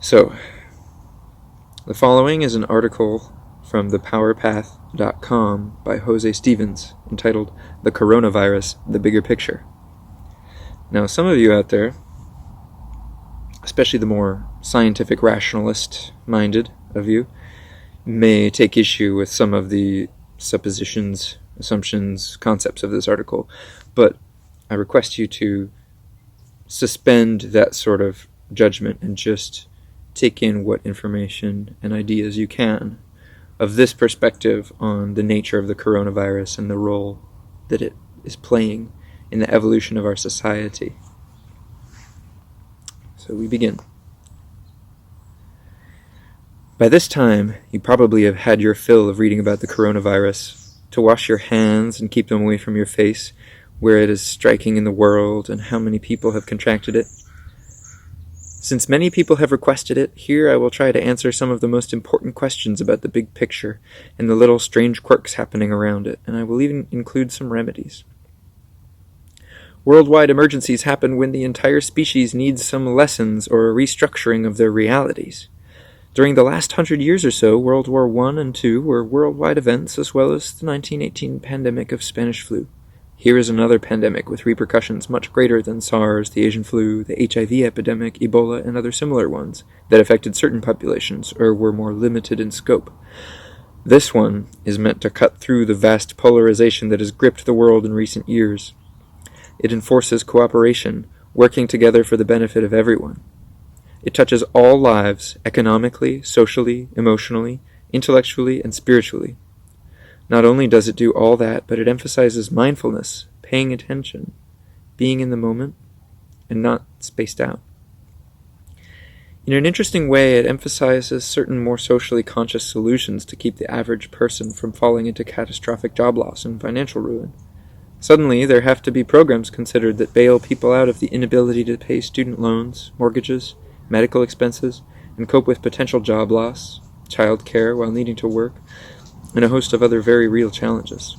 So, the following is an article from thepowerpath.com by Jose Stevens entitled The Coronavirus, the Bigger Picture. Now, some of you out there, especially the more scientific rationalist-minded of you, may take issue with some of the suppositions, assumptions, concepts of this article, but I request you to suspend that sort of judgment and just take in what information and ideas you can of this perspective on the nature of the coronavirus and the role that it is playing in the evolution of our society. So we begin. By this time, you probably have had your fill of reading about the coronavirus, to wash your hands and keep them away from your face, where it is striking in the world and how many people have contracted it. Since many people have requested it, here I will try to answer some of the most important questions about the big picture and the little strange quirks happening around it, and I will even include some remedies. Worldwide emergencies happen when the entire species needs some lessons or a restructuring of their realities. During the last 100 years or so, World War I and II were worldwide events, as well as the 1918 pandemic of Spanish flu. Here is another pandemic with repercussions much greater than SARS, the Asian flu, the HIV epidemic, Ebola, and other similar ones that affected certain populations or were more limited in scope. This one is meant to cut through the vast polarization that has gripped the world in recent years. It enforces cooperation, working together for the benefit of everyone. It touches all lives, economically, socially, emotionally, intellectually, and spiritually. Not only does it do all that, but it emphasizes mindfulness, paying attention, being in the moment, and not spaced out. In an interesting way, it emphasizes certain more socially conscious solutions to keep the average person from falling into catastrophic job loss and financial ruin. Suddenly, there have to be programs considered that bail people out of the inability to pay student loans, mortgages, medical expenses, and cope with potential job loss, child care while needing to work, and a host of other very real challenges.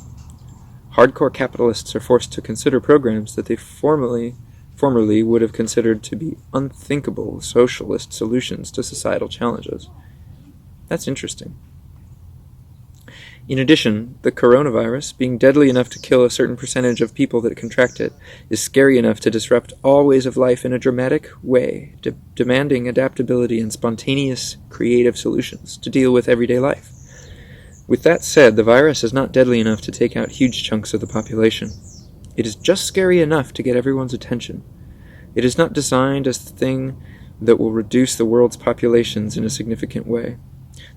Hardcore capitalists are forced to consider programs that they formerly would have considered to be unthinkable socialist solutions to societal challenges. That's interesting. In addition, the coronavirus, being deadly enough to kill a certain percentage of people that contract it, is scary enough to disrupt all ways of life in a dramatic way, demanding adaptability and spontaneous, creative solutions to deal with everyday life. With that said, the virus is not deadly enough to take out huge chunks of the population. It is just scary enough to get everyone's attention. It is not designed as the thing that will reduce the world's populations in a significant way.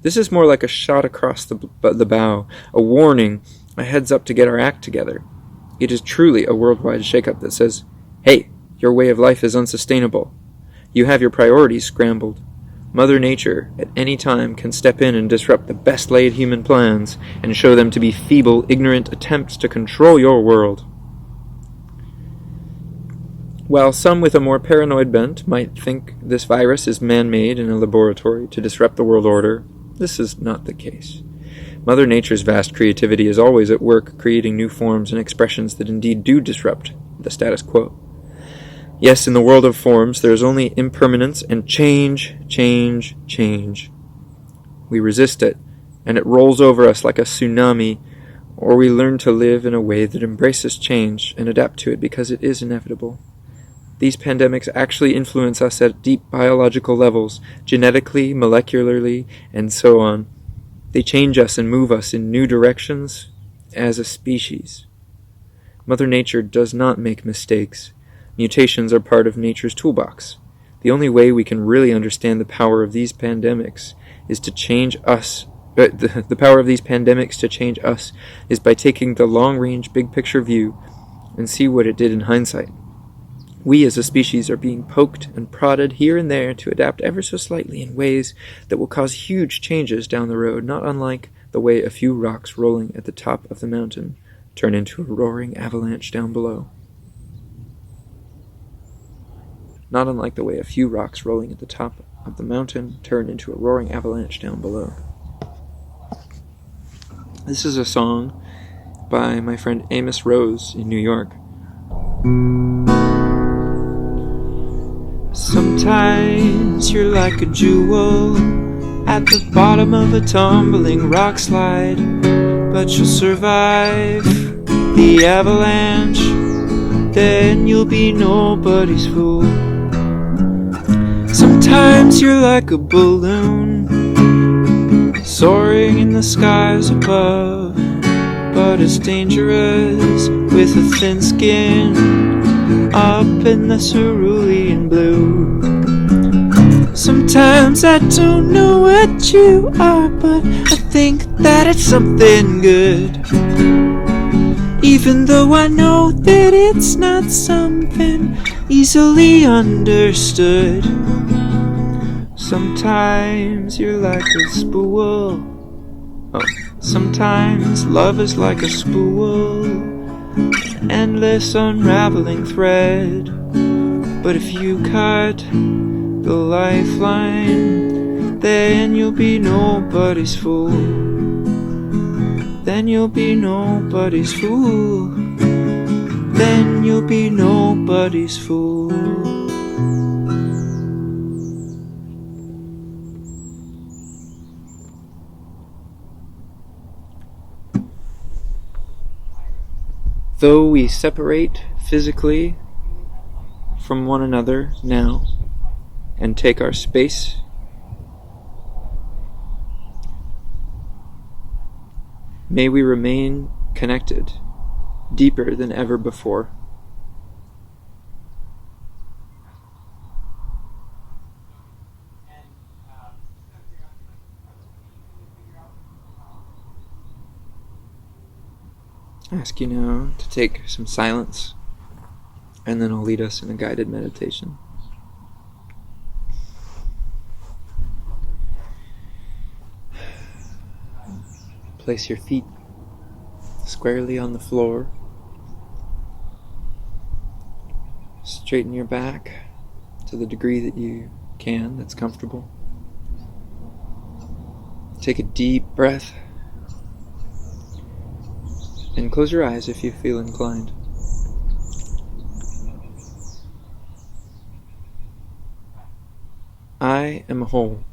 This is more like a shot across the bow, a warning, a heads up to get our act together. It is truly a worldwide shakeup that says, hey, your way of life is unsustainable. You have your priorities scrambled. Mother Nature at any time can step in and disrupt the best-laid human plans and show them to be feeble, ignorant attempts to control your world. While some with a more paranoid bent might think this virus is man-made in a laboratory to disrupt the world order, this is not the case. Mother Nature's vast creativity is always at work creating new forms and expressions that indeed do disrupt the status quo. Yes, in the world of forms, there is only impermanence and change. We resist it, and it rolls over us like a tsunami, or we learn to live in a way that embraces change and adapt to it because it is inevitable. These pandemics actually influence us at deep biological levels, genetically, molecularly, and so on. They change us and move us in new directions as a species. Mother Nature does not make mistakes. Mutations are part of nature's toolbox. The only way we can really understand the power of these pandemics is to change us. The power of these pandemics to change us is by taking the long-range, big-picture view and see what it did in hindsight. We as a species are being poked and prodded here and there to adapt ever so slightly in ways that will cause huge changes down the road, not unlike the way a few rocks rolling at the top of the mountain turn into a roaring avalanche down below. Not unlike the way a few rocks rolling at the top of the mountain turn into a roaring avalanche down below. This is a song by my friend Amos Rose in New York. Sometimes Sometimes you're like a jewel at the bottom of a tumbling rock slide, but you'll survive the avalanche, then you'll be nobody's fool. Sometimes you're like a balloon soaring in the skies above, but it's dangerous with a thin skin up in the cerulean blue. Sometimes I don't know what you are, but I think that it's something good, even though I know that it's not something easily understood. Sometimes you're like a spool. Sometimes love is like a spool, endless unraveling thread. But if you cut the lifeline, then you'll be nobody's fool. Then you'll be nobody's fool. Then you'll be nobody's fool. Though we separate physically from one another now and take our space, may we remain connected deeper than ever before. I ask you now to take some silence, and then I'll lead us in a guided meditation. Place your feet squarely on the floor. Straighten your back to the degree that you can, that's comfortable. Take a deep breath. And close your eyes if you feel inclined. I am whole.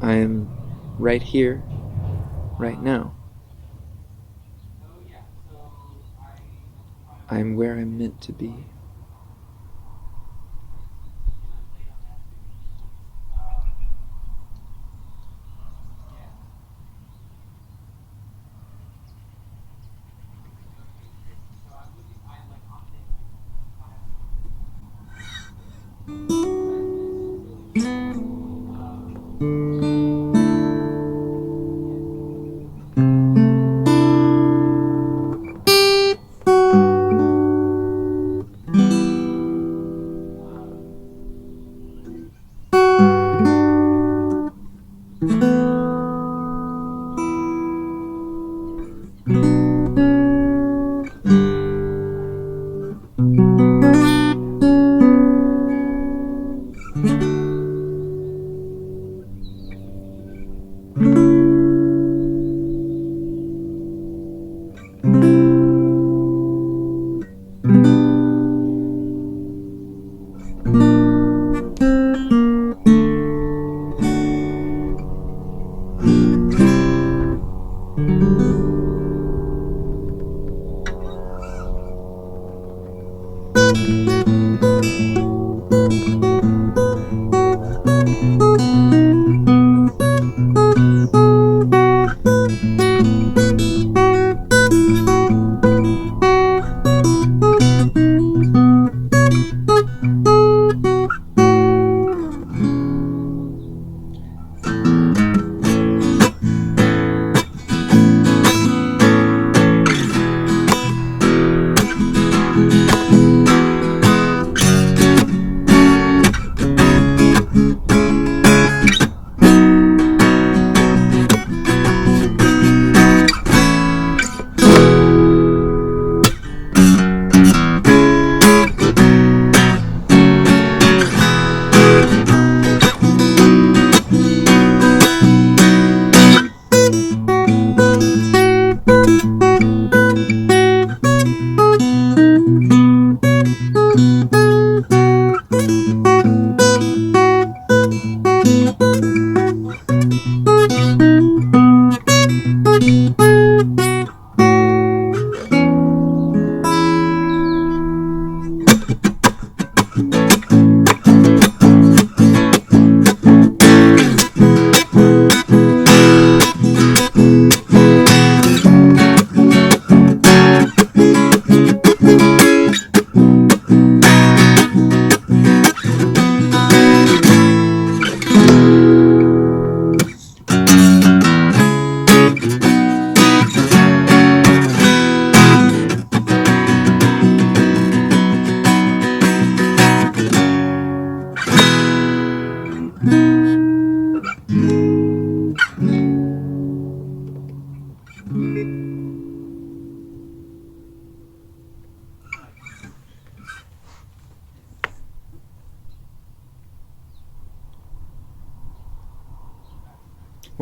I am right here, right now. I am where I'm meant to be.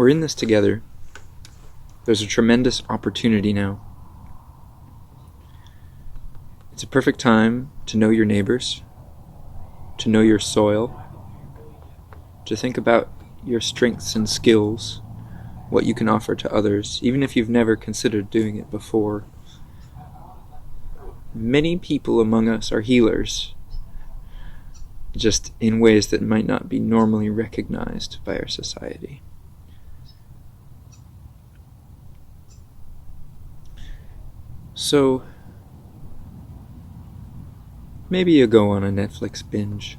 we're in this together. There's a tremendous opportunity now. It's a perfect time to know your neighbors, to know your soil, to think about your strengths and skills, what you can offer to others, even if you've never considered doing it before. Many people among us are healers, just in ways that might not be normally recognized by our society. So, maybe you go on a Netflix binge.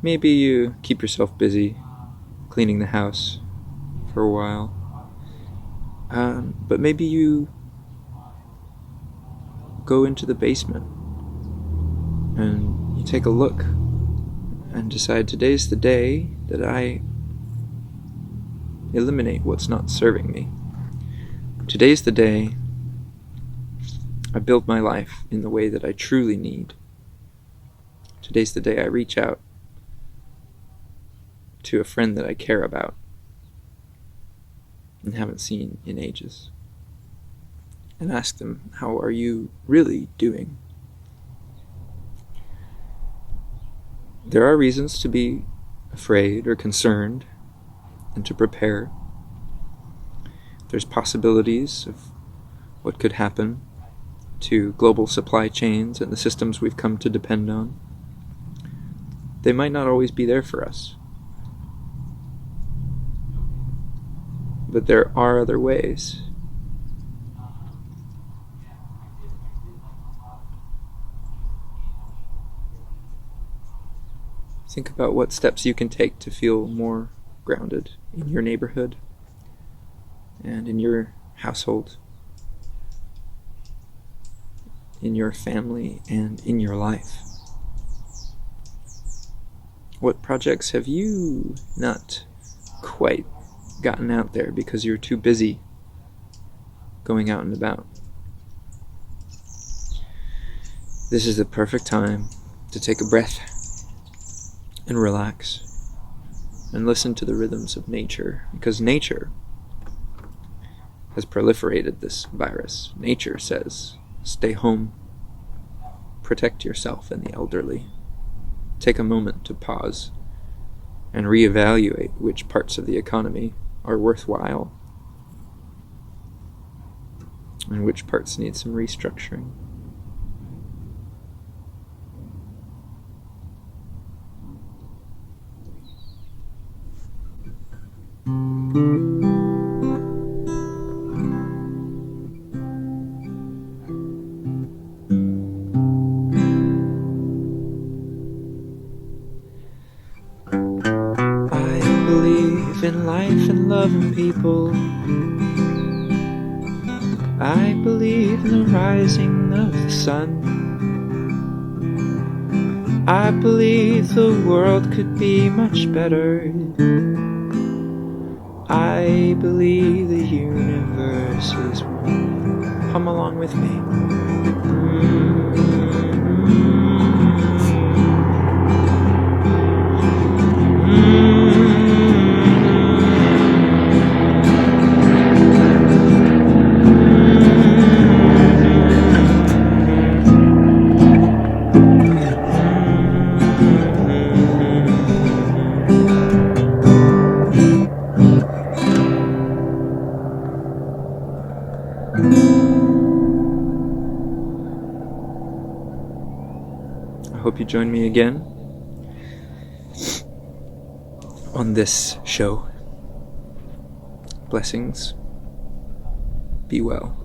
Maybe you keep yourself busy cleaning the house for a while. But maybe you go into the basement and you take a look and decide today's the day that I eliminate what's not serving me. Today's the day I build my life in the way that I truly need. Today's the day I reach out to a friend that I care about and haven't seen in ages, and ask them, how are you really doing? There are reasons to be afraid or concerned and to prepare. There's possibilities of what could happen to global supply chains and the systems we've come to depend on. They might not always be there for us. But there are other ways. Think about what steps you can take to feel more grounded in your neighborhood and in your household, in your family, and in your life. What projects have you not quite gotten out there because you're too busy going out and about? This is the perfect time to take a breath and relax and listen to the rhythms of nature, because nature has proliferated this virus. Nature says, stay home, protect yourself and the elderly. Take a moment to pause and reevaluate which parts of the economy are worthwhile and which parts need some restructuring. In life and love and people, I believe in the rising of the sun. I believe the world could be much better. I believe the universe is one. Come along with me. I hope you join me again on this show. Blessings. Be well.